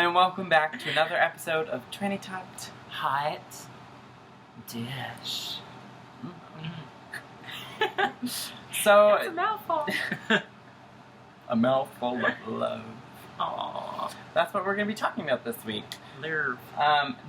And welcome back to another episode of Trannytot Hot Dish. So it's a mouthful. A mouthful of love. Aww. That's what we're going to be talking about this week. Love.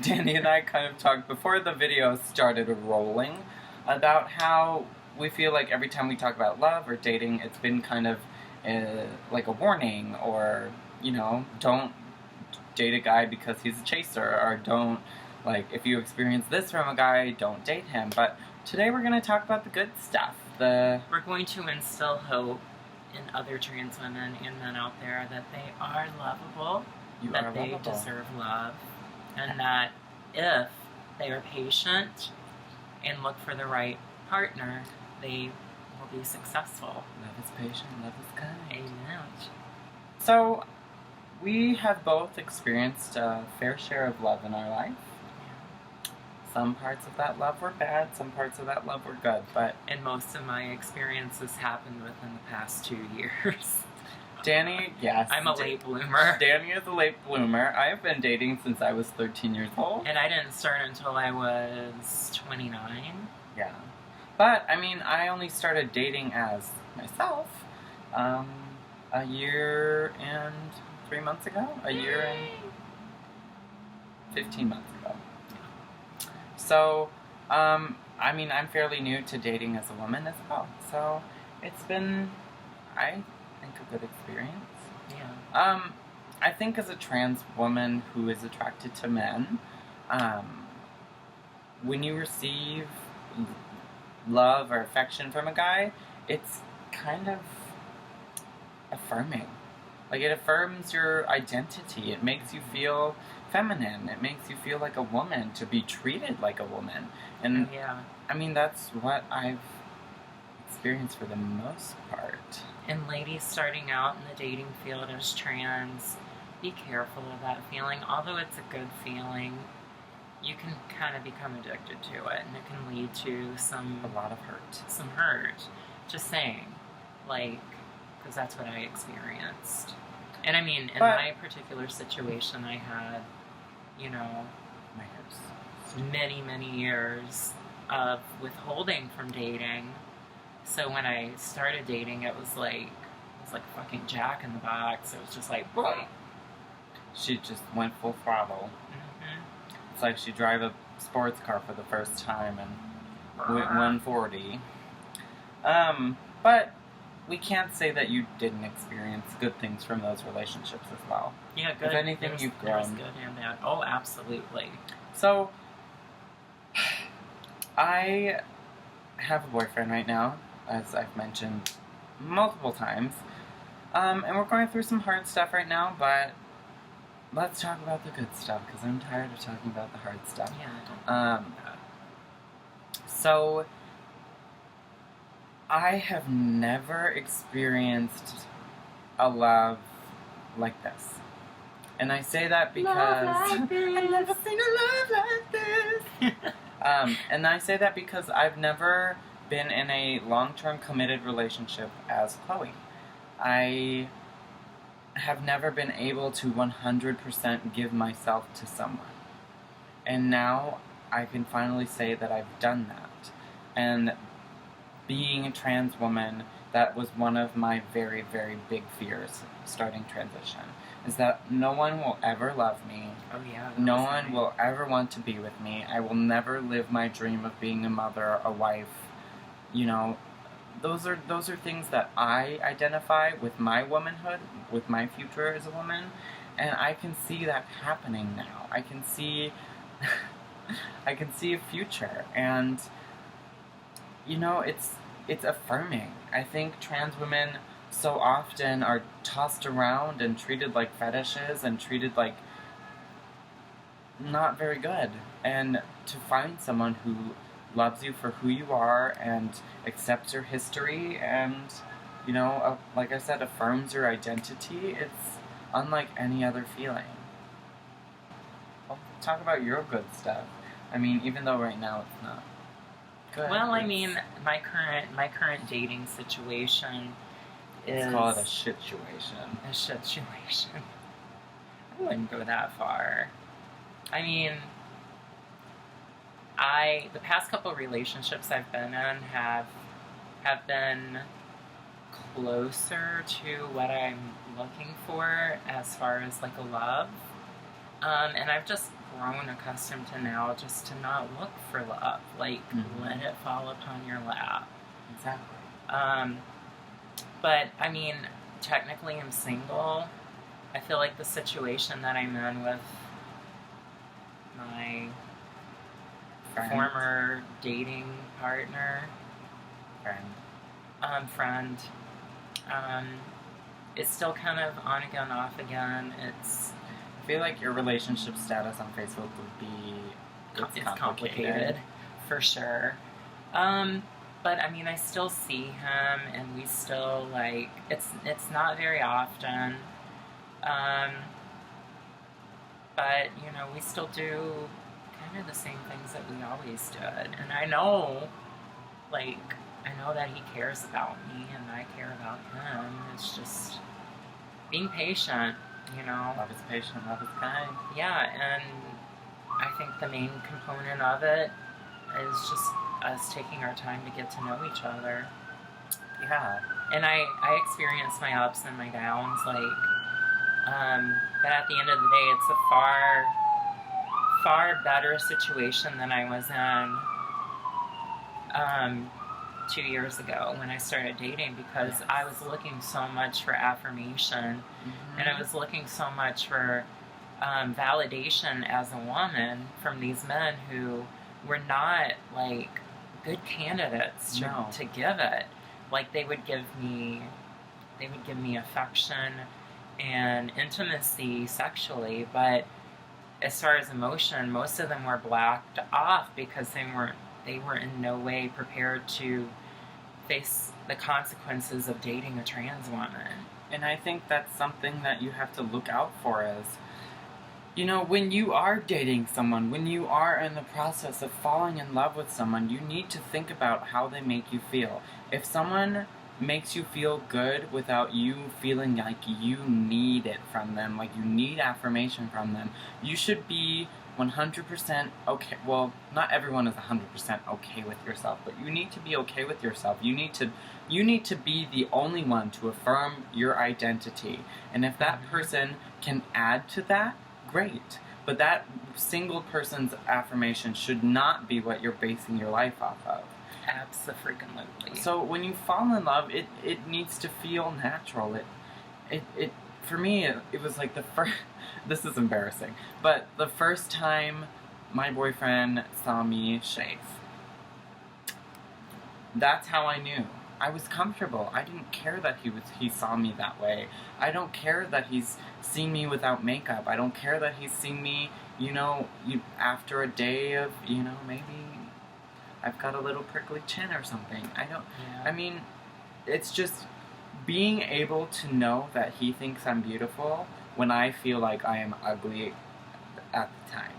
Dani and I kind of talked before the video started rolling about how we feel like every time we talk about love or dating, it's been kind of like a warning, or, you know, don't date a guy because he's a chaser, or don't, like, if you experience this from a guy, don't date him. But today we're going to talk about the good stuff. We're going to instill hope in other trans women and men out there that they are lovable, that they deserve love, and that if they are patient and look for the right partner, they will be successful. Love is patient, love is kind. Amen. So, we have both experienced a fair share of love in our life. Some parts of that love were bad, some parts of that love were good, but... And most of my experiences happened within the past 2 years. Dani, yes. I'm a late bloomer. Dani is a late bloomer. I have been dating since I was 13 years old. And I didn't start until I was 29. Yeah. But, I mean, I only started dating as myself a year and 3 months ago. A year and 15 months ago. So, I mean, I'm fairly new to dating as a woman as well. So, it's been, I think, a good experience. Yeah. I think as a trans woman who is attracted to men, when you receive love or affection from a guy, it's kind of affirming. Like, it affirms your identity. It makes you feel feminine. It makes you feel like a woman, to be treated like a woman. And, yeah. I mean, that's what I've experienced for the most part. And ladies starting out in the dating field as trans, be careful of that feeling. Although it's a good feeling, you can kind of become addicted to it, and it can lead to A lot of hurt. Some hurt. Just saying. Like, because that's what I experienced. And I mean, in my particular situation, I had, you know, many, many years of withholding from dating. So when I started dating, it was like fucking Jack in the Box. It was just like, boom. She just went full throttle. Mm-hmm. It's like she drive a sports car for the first time and went 140. But we can't say that you didn't experience good things from those relationships as well. Yeah, good. If anything, you've grown. There's good and bad. Oh, absolutely. So, I have a boyfriend right now, as I've mentioned multiple times. And we're going through some hard stuff right now, but let's talk about the good stuff, because I'm tired of talking about the hard stuff. Yeah, don't do that. So, I have never experienced a love like this. And I say that because I've never seen a love like this. And I say that because I've never been in a long-term committed relationship as Chloe. I have never been able to 100% give myself to someone. And now I can finally say that I've done that. And being a trans woman, that was one of my very, very big fears starting transition, is that no one will ever love me. Oh yeah. No one will ever want to be with me. I will never live my dream of being a mother, a wife. You know, those are things that I identify with my womanhood, with my future as a woman, and I can see that happening now. I can see a future, and you know, it's affirming. I think trans women so often are tossed around and treated like fetishes and treated like not very good. And to find someone who loves you for who you are and accepts your history and, you know, like I said, affirms your identity, it's unlike any other feeling. I'll talk about your good stuff. I mean, even though right now it's not good. Well, I mean, my current dating situation is... Let's call it a shit-situation. A shit-situation. I wouldn't go that far. I mean, the past couple relationships I've been in have been closer to what I'm looking for as far as like a love. And I've just grown accustomed to now just to not look for love. Like, let it fall upon your lap. Exactly. But, I mean, technically I'm single. I feel like the situation that I'm in with my former dating partner, friend, it's still kind of on again, off again. I feel like your relationship status on Facebook would be it's complicated, for sure. But I mean, I still see him, and we still like it's not very often. But you know, we still do kind of the same things that we always did, and I know that he cares about me, and I care about him. It's just being patient, you know. Love is patient, love is kind. Yeah, and I think the main component of it is just us taking our time to get to know each other. Yeah. And I experience my ups and my downs, but at the end of the day, it's a far better situation than I was in 2 years ago when I started dating, because I was looking so much for affirmation, and I was looking so much for validation as a woman from these men who were not like good candidates to give it. Like they would give me affection and intimacy sexually, but as far as emotion, most of them were blocked off because they were in no way prepared to face the consequences of dating a trans woman. And I think that's something that you have to look out for is, you know, when you are dating someone, when you are in the process of falling in love with someone, you need to think about how they make you feel. If someone makes you feel good without you feeling like you need it from them, like you need affirmation from them, you should be 100% okay. Well, not everyone is 100% okay with yourself, but you need to be okay with yourself. You need to be the only one to affirm your identity. And if that person can add to that, great. But that single person's affirmation should not be what you're basing your life off of. Abso-freaking-lutely. So when you fall in love, it needs to feel natural. It for me, it was like the first. This is embarrassing, but the first time my boyfriend saw me shave, that's how I knew. I was comfortable. I didn't care that he saw me that way. I don't care that he's seen me without makeup. I don't care that he's seen me, after a day of, maybe I've got a little prickly chin or something. I mean, it's just being able to know that he thinks I'm beautiful when I feel like I am ugly at the time.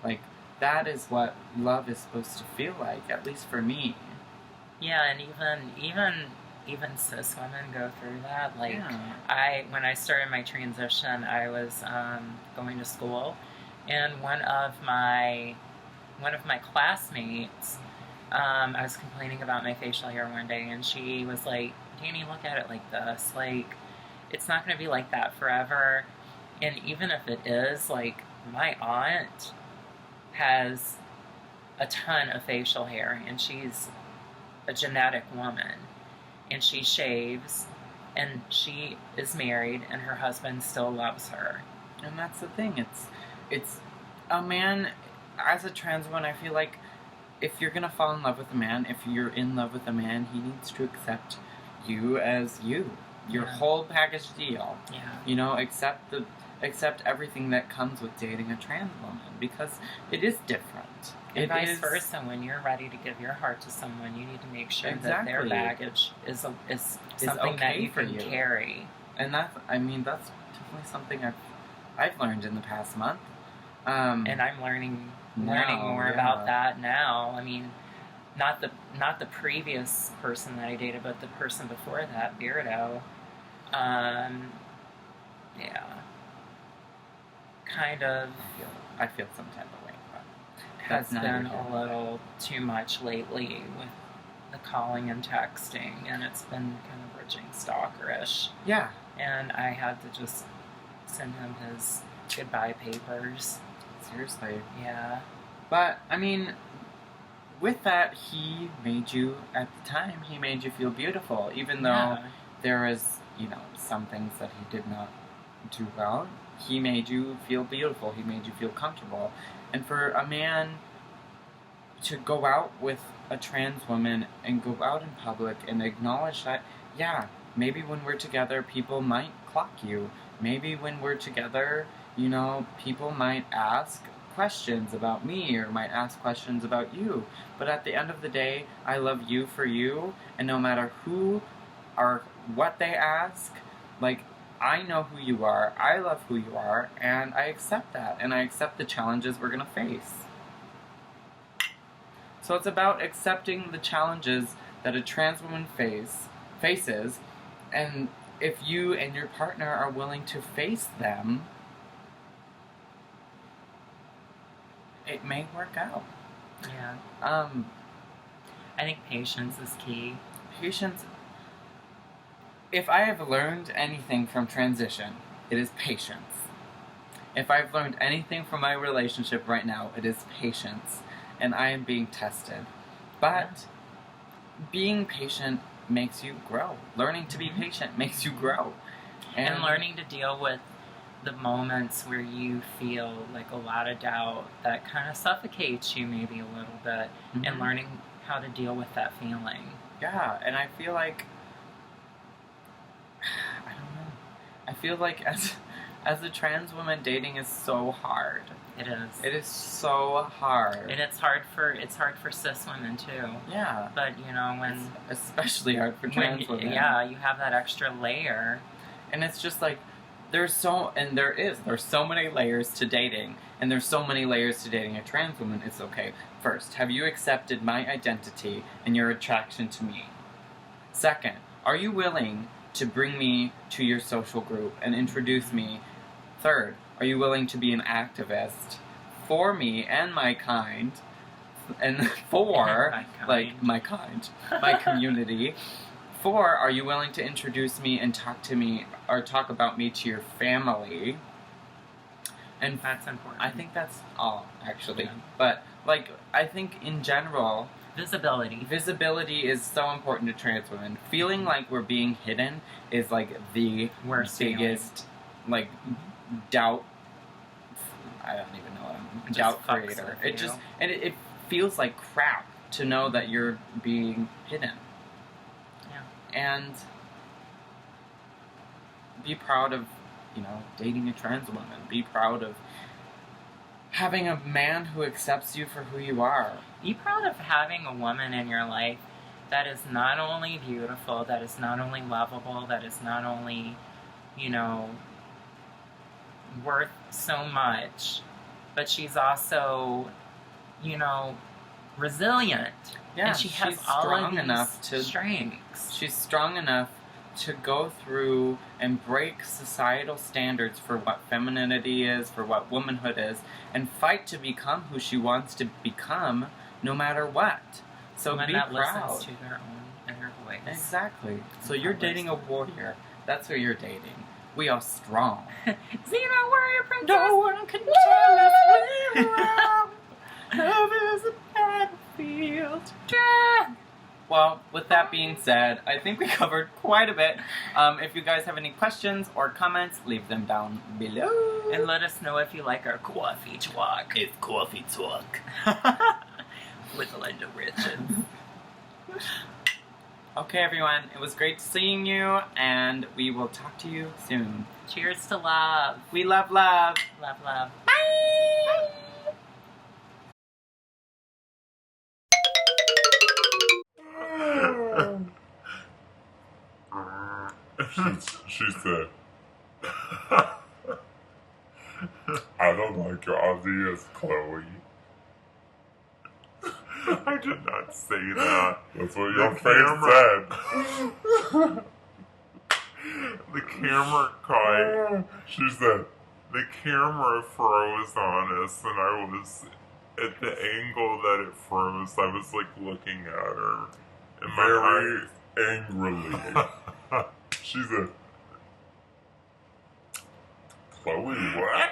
Like, that is what love is supposed to feel like, at least for me. Yeah, and even cis women go through that. Like, when I started my transition, I was going to school, and one of my classmates, I was complaining about my facial hair one day, and she was like, "Dani, look at it like this. Like, it's not going to be like that forever. And even if it is, like, my aunt has a ton of facial hair, and she's a genetic woman, and she shaves, and she is married, and her husband still loves her." And that's the thing. It's a man, as a trans woman, I feel like if you're going to fall in love with a man, if you're in love with a man, he needs to accept you as you. Your whole package deal. Yeah. Accept everything that comes with dating a trans woman, because it is different. And vice versa, when you're ready to give your heart to someone, you need to make sure that their baggage is something okay that you for can you. carry. And that's definitely something I've learned in the past month. And I'm learning more about that now. I mean, not the previous person that I dated, but the person before that, Beardo. Yeah. kind of I feel some type of way, but has that's not been your a little too much lately with the calling and texting, and it's been kind of bridging stalkerish. Yeah. And I had to just send him his goodbye papers. Seriously. Yeah. But, I mean, with that, he made you, at the time, he made you feel beautiful, even though there was, you know, some things that he did not do well. He made you feel beautiful. He made you feel comfortable. And for a man to go out with a trans woman and go out in public and acknowledge that, yeah, maybe when we're together, people might clock you. Maybe when we're together, you know, people might ask questions about me or might ask questions about you. But at the end of the day, I love you for you, and no matter who or what they ask, like, I know who you are, I love who you are, and I accept that, and I accept the challenges we're gonna face. So it's about accepting the challenges that a trans woman faces, and if you and your partner are willing to face them, it may work out. Yeah. I think patience is key. Patience. If I have learned anything from transition, it is patience. If I've learned anything from my relationship right now, it is patience. And I am being tested. But being patient makes you grow. Learning to be patient makes you grow. And learning to deal with the moments where you feel like a lot of doubt that kind of suffocates you maybe a little bit, and learning how to deal with that feeling. Yeah, and I feel like, I don't know, I feel like as a trans woman, dating is so hard. It is. It is so hard. And it's hard for cis women too. Yeah. But you know, when it's especially hard for trans women. Yeah, you have that extra layer. And it's just like, there's so many layers to dating, and there's so many layers to dating a trans woman. It's okay. First, have you accepted my identity and your attraction to me? Second, are you willing to bring me to your social group and introduce me? Third, are you willing to be an activist for me and my kind? And for, my community. 4, are you willing to introduce me and talk to me, or talk about me to your family? And that's important. I think that's all, actually. Yeah. But, like, I think in general, Visibility is so important to trans women. Feeling like we're being hidden is, like, the biggest, like, doubt. I don't even know what I'm... Doubt creator. It feels like crap to know that you're being hidden. And be proud of, you know, dating a trans woman. Be proud of having a man who accepts you for who you are. Be proud of having a woman in your life that is not only beautiful, that is not only lovable, that is not only, you know, worth so much, but she's also, you know, resilient. Yeah, and she has all of these strengths. She's strong enough to go through and break societal standards for what femininity is, for what womanhood is, and fight to become who she wants to become, no matter what. So be proud. Listens to their own inner voice. Exactly. So you're dating a warrior. That's who you're dating. We are strong. Xena, warrior princess. No one can tell us we're wrong. Love is a battlefield. Well, with that being said, I think we covered quite a bit. If you guys have any questions or comments, leave them down below. And let us know if you like our coffee talk. It's coffee talk. With Linda Richards. Okay, everyone. It was great seeing you, and we will talk to you soon. Cheers to love. We love love. Love, love. Bye. She said, I don't like your ideas, Chloe. I did not say that. That's what your face said. The camera caught. She said, the camera froze on us, and I was at the angle that it froze. I was like looking at her, and very angrily. She said, "Chloe, what?"